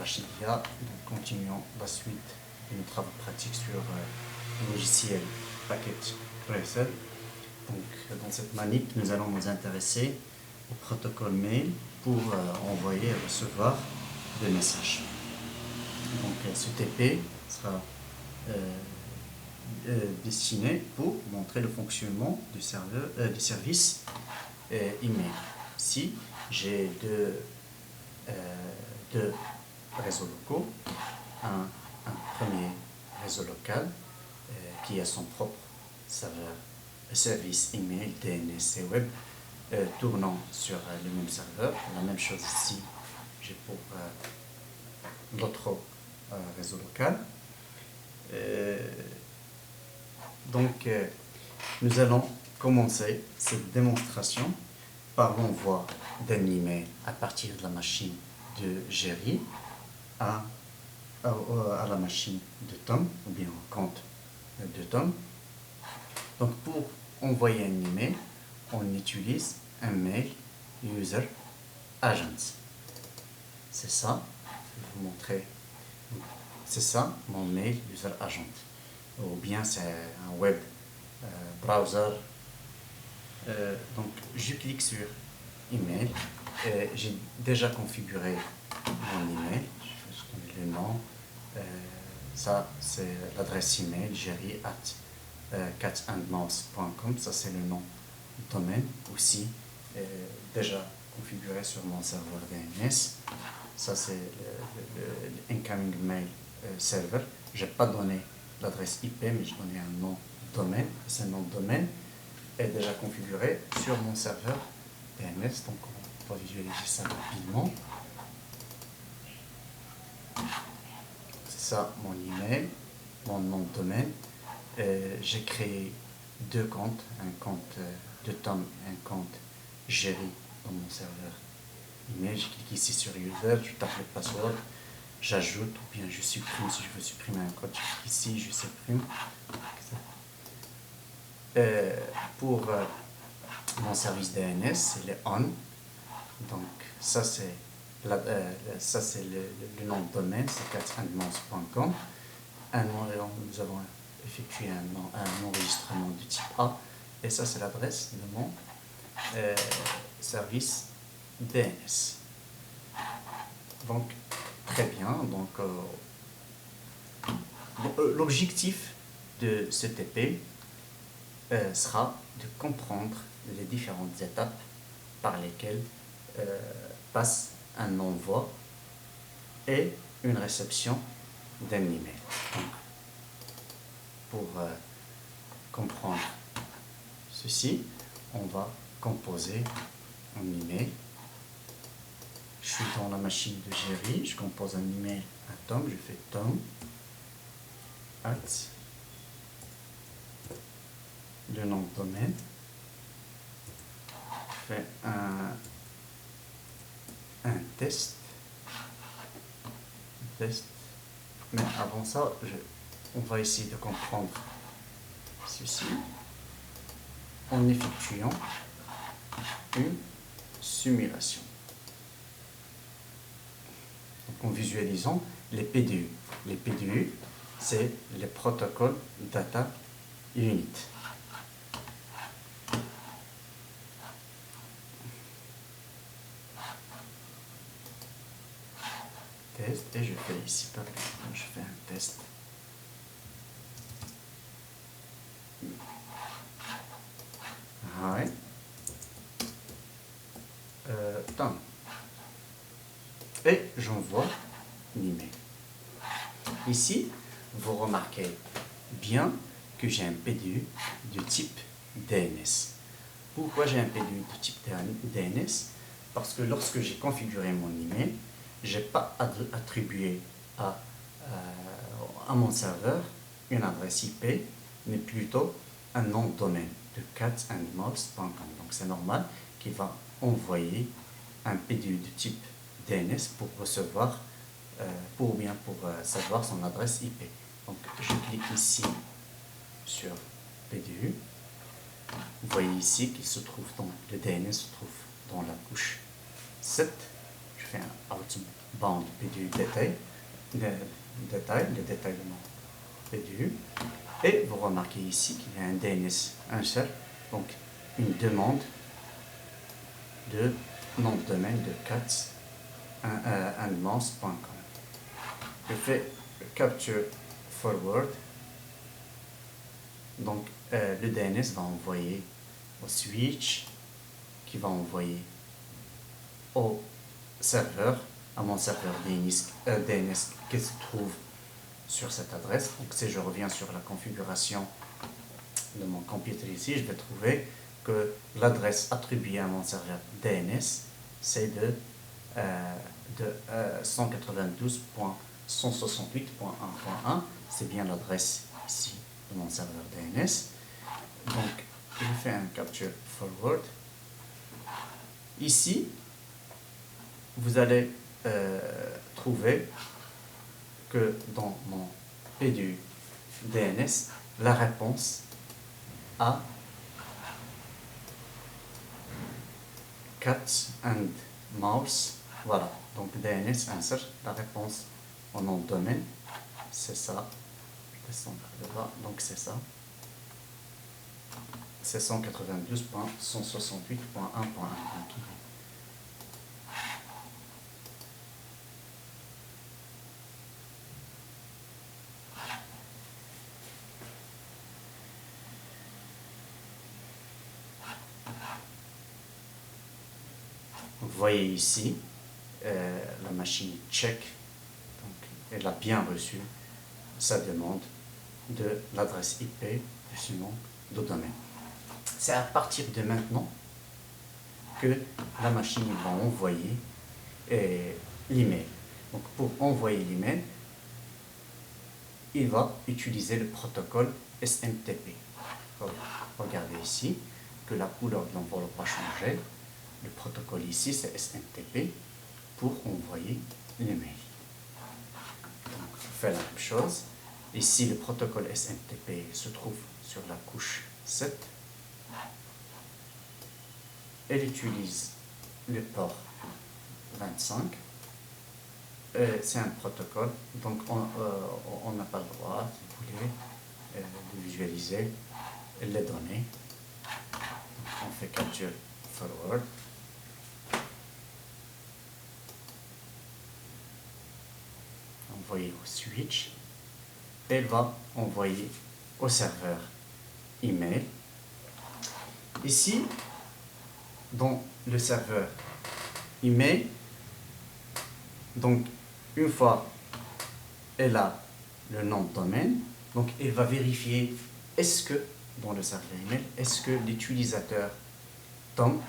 Rachidia. Donc, continuons la suite de nos travaux pratiques sur le logiciel Package Tracer. Donc, dans cette manip, nous allons nous intéresser au protocole mail pour envoyer et recevoir des messages. Donc, ce TP sera destiné pour montrer le fonctionnement du serveur, du service email. Ici, j'ai deux réseaux locaux. Un premier réseau local qui a son propre serveur, service email, DNS et web tournant sur le même serveur. La même chose ici, j'ai pour l'autre réseau local. Donc, nous allons commencer cette démonstration par l'envoi d'un email à partir de la machine de Jerry à la machine de Tom, ou bien au compte de Tom. Donc, pour envoyer un email, on utilise un mail user agent. C'est ça, je vais vous montrer. C'est ça, mon mail user agent. Ou bien c'est un web browser. Donc, je clique sur email. J'ai déjà configuré mon email. Je connais le nom. Ça, c'est l'adresse email jerry@catsandmouse.com. Ça, c'est le nom du domaine. Aussi, déjà configuré sur mon serveur DNS. Ça, c'est le incoming mail server. Je n'ai pas donné l'adresse IP, mais je donnais un nom de domaine. Ce nom de domaine est déjà configuré sur mon serveur DNS. Donc, on va visualiser ça rapidement. C'est ça, mon email, mon nom de domaine. J'ai créé deux comptes, un compte de Tom et un compte Jerry dans mon serveur email. Je clique ici sur user, je tape le password, j'ajoute ou bien je supprime. Si je veux supprimer un code, je clique ici, je supprime. Pour mon service DNS, c'est le on. Donc ça c'est le nom de domaine, c'est catsandmouse.com. Nous avons effectué un enregistrement du type A, et ça c'est l'adresse de mon service DNS. Donc très bien. Donc l'objectif de ce TP sera de comprendre les différentes étapes par lesquelles passe un envoi et une réception d'un email. Donc, pour comprendre ceci, on va composer un email. Je suis dans la machine de Jerry, je compose un email à Tom, je fais Tom @ le nom de domaine, je fais un test, mais avant ça, on va essayer de comprendre ceci en effectuant une simulation. Donc, en visualisant les PDU. Les PDU, c'est les protocoles data unit. Test, et je fais ici, je fais un test. Ouais. Tom. Et j'envoie l'email. Ici, vous remarquez bien que j'ai un PDU de type DNS. Pourquoi j'ai un PDU de type DNS? Parce que lorsque j'ai configuré mon email, je n'ai pas attribué à mon serveur une adresse IP, mais plutôt un nom de domaine de catsandmouse.com. Donc c'est normal qu'il va envoyer un PDU de type DNS pour recevoir, pour savoir son adresse IP. Donc je clique ici sur PDU. Vous voyez ici qu'il se trouve dans le DNS se trouve dans la couche 7. Je fais un outbound PDU détail, le détail de mon PDU. Et vous remarquez ici qu'il y a un DNS insert, donc une demande de nom de domaine de cats.com. Je fais capture forward. Donc, le DNS va envoyer au switch, qui va envoyer au serveur, à mon serveur DNS qui se trouve sur cette adresse. Donc, si je reviens sur la configuration de mon computer ici, je vais trouver que l'adresse attribuée à mon serveur DNS, c'est de 192.168.1.1. C'est bien l'adresse ici de mon serveur DNS. Donc, je fais un capture forward. Ici, vous allez trouver que dans mon PDU DNS, la réponse à cat and mouse, voilà, donc DNS insert, la réponse au nom de domaine, c'est ça, donc c'est ça, c'est 192.168.1.1. Vous voyez ici, la machine check, donc elle a bien reçu sa demande de l'adresse IP de ce nom de domaine. C'est à partir de maintenant que la machine va envoyer l'email. Donc pour envoyer l'email, il va utiliser le protocole SMTP. Regardez ici que la couleur de l'enveloppe a changé. Le protocole ici, c'est SMTP pour envoyer l'email. Donc, on fait la même chose. Ici, le protocole SMTP se trouve sur la couche 7. Elle utilise le port 25. C'est un protocole, donc on n'a pas le droit, si vous voulez, de visualiser les données. Donc, on fait capture forward. Envoyer au switch. Elle va envoyer au serveur email. Ici, dans le serveur email, donc une fois elle a le nom de domaine, donc elle va vérifier est-ce que dans le serveur email, est-ce que l'utilisateur Tom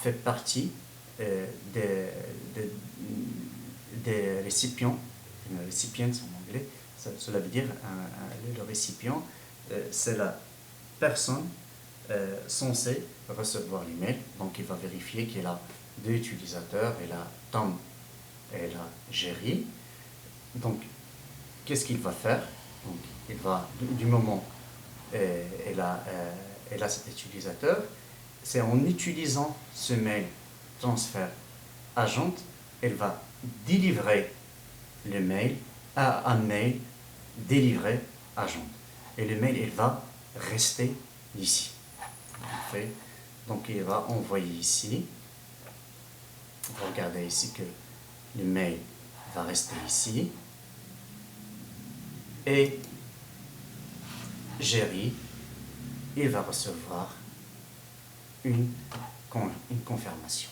fait partie des récipients, recipients en anglais, cela veut dire le récipient, c'est la personne censée recevoir l'email, donc il va vérifier qu'il a deux utilisateurs, il a Tom et il a Jerry. Donc, qu'est-ce qu'il va faire? Donc, il va, du moment elle a cet utilisateur, c'est en utilisant ce mail transfert agent, elle va délivrer le mail à un mail délivré agent. Et le mail, il va rester ici. Donc, il va envoyer ici. Vous regardez ici que le mail va rester ici. Et Jerry, il va recevoir une confirmation.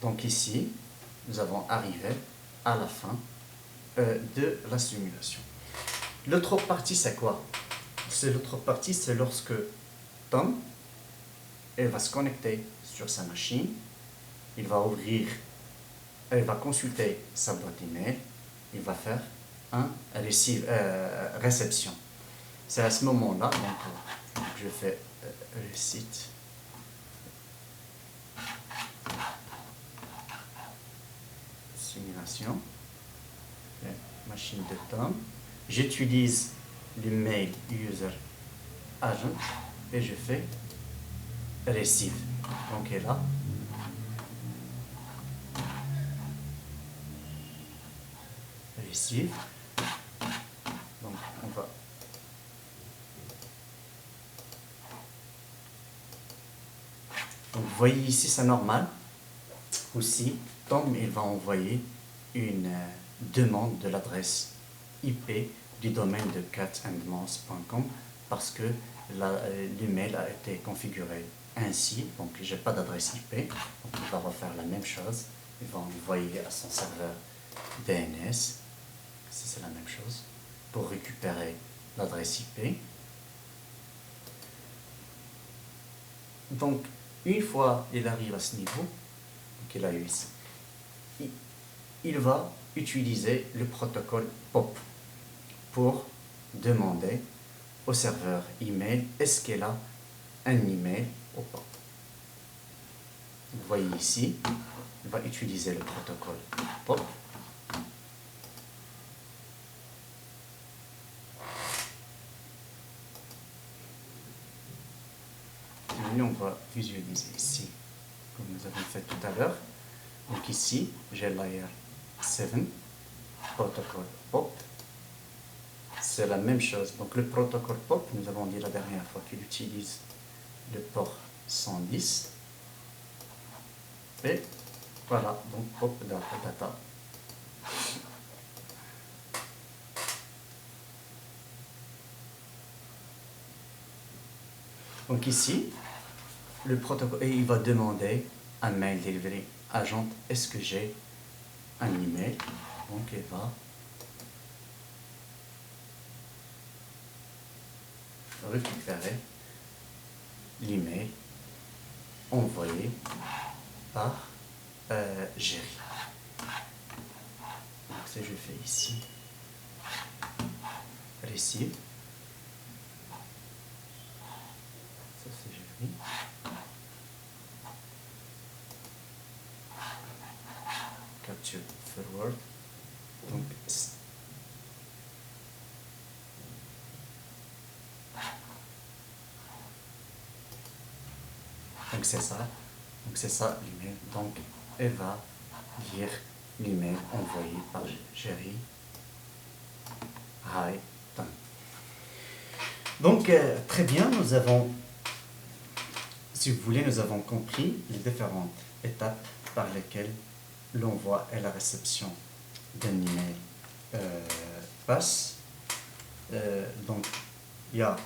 Donc ici, nous avons arrivé à la fin de la simulation. L'autre partie, c'est quoi? L'autre partie, c'est lorsque Tom, elle va se connecter sur sa machine, il va consulter sa boîte email, il va faire un réception. C'est à ce moment-là, donc je fais reset. Simulation. machine de Tom. J'utilise l'email user agent et je fais receive. Donc et là, receive. Donc on va donc vous voyez ici c'est normal. Aussi, Tom il va envoyer une demande de l'adresse IP du domaine de catandmouse.com parce que l'email a été configuré ainsi, donc j'ai pas d'adresse IP, donc il va refaire la même chose, il va envoyer à son serveur DNS, c'est la même chose, pour récupérer l'adresse IP. Donc une fois il arrive à ce niveau, donc il a eu ici, il va utiliser le protocole POP pour demander au serveur email est-ce qu'elle a un email ou pas. Vous voyez ici, il va utiliser le protocole POP. Et on va visualiser ici, comme nous avons fait tout à l'heure. Donc ici, j'ai layer 7, protocole POP. C'est la même chose. Donc le protocole POP, nous avons dit la dernière fois qu'il utilise le port 110. Et voilà, donc POP data. Donc ici, le protocole, et il va demander un mail delivery agent, est-ce que j'ai un email? Donc il va récupérer l'email envoyé par Jerry. Donc si je fais ici receive, ça c'est Jerry. Capture forward. Donc c'est ça. Donc c'est ça l'email. Donc elle va lire l'email envoyé par Jerry. Hi, Tom. Donc très bien, nous avons, si vous voulez, nous avons compris les différentes étapes par lesquelles l'envoi et la réception d'un email passent. Donc il y a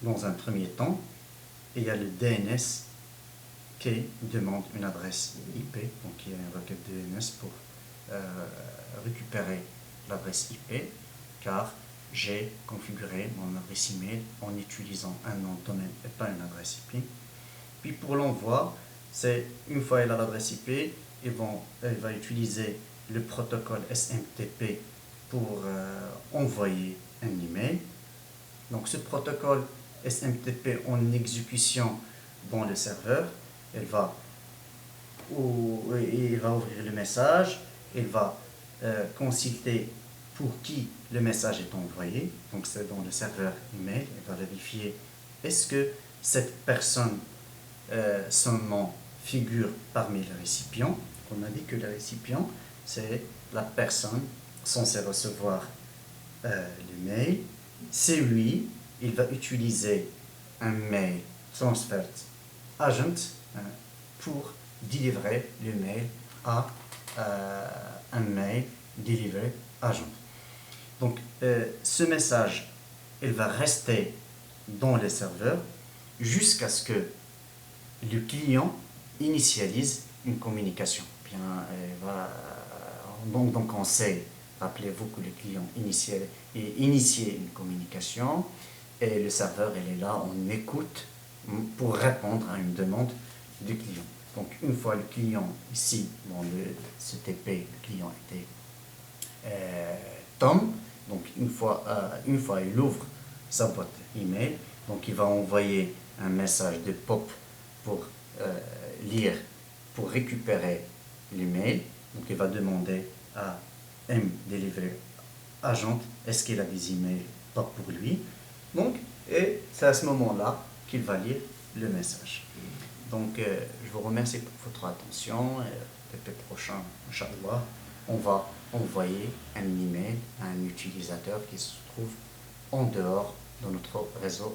dans un premier temps, il y a le DNS qui demande une adresse IP, donc il y a une requête DNS pour récupérer l'adresse IP, car j'ai configuré mon adresse email en utilisant un nom de domaine et pas une adresse IP. Puis pour l'envoi, c'est une fois elle a l'adresse IP, elle va utiliser le protocole SMTP pour envoyer un email. Donc ce protocole SMTP en exécution dans le serveur, il va ouvrir le message, il va consulter pour qui le message est envoyé, donc c'est dans le serveur email, il va vérifier est-ce que cette personne, son nom figure parmi les récipients. On a dit que le récipient, c'est la personne censée recevoir l'email. C'est lui, il va utiliser un mail transfer agent pour délivrer le mail à un mail delivery agent. Donc ce message, il va rester dans le serveur jusqu'à ce que le client initialise une communication. Bien, donc on sait, rappelez-vous que le client initie une communication et le serveur il est là, on écoute pour répondre à une demande du client. Donc une fois le client ici dans ce TP, le client était Tom, donc une fois il ouvre sa boîte email, donc il va envoyer un message de POP pour lire, pour récupérer l'email. Donc il va demander à mDelivery agent, est-ce qu'il a des emails pas pour lui? Donc, et c'est à ce moment-là qu'il va lire le message. Donc, je vous remercie pour votre attention. Peut-être prochain, Inch'Allah, on va envoyer un email à un utilisateur qui se trouve en dehors de notre réseau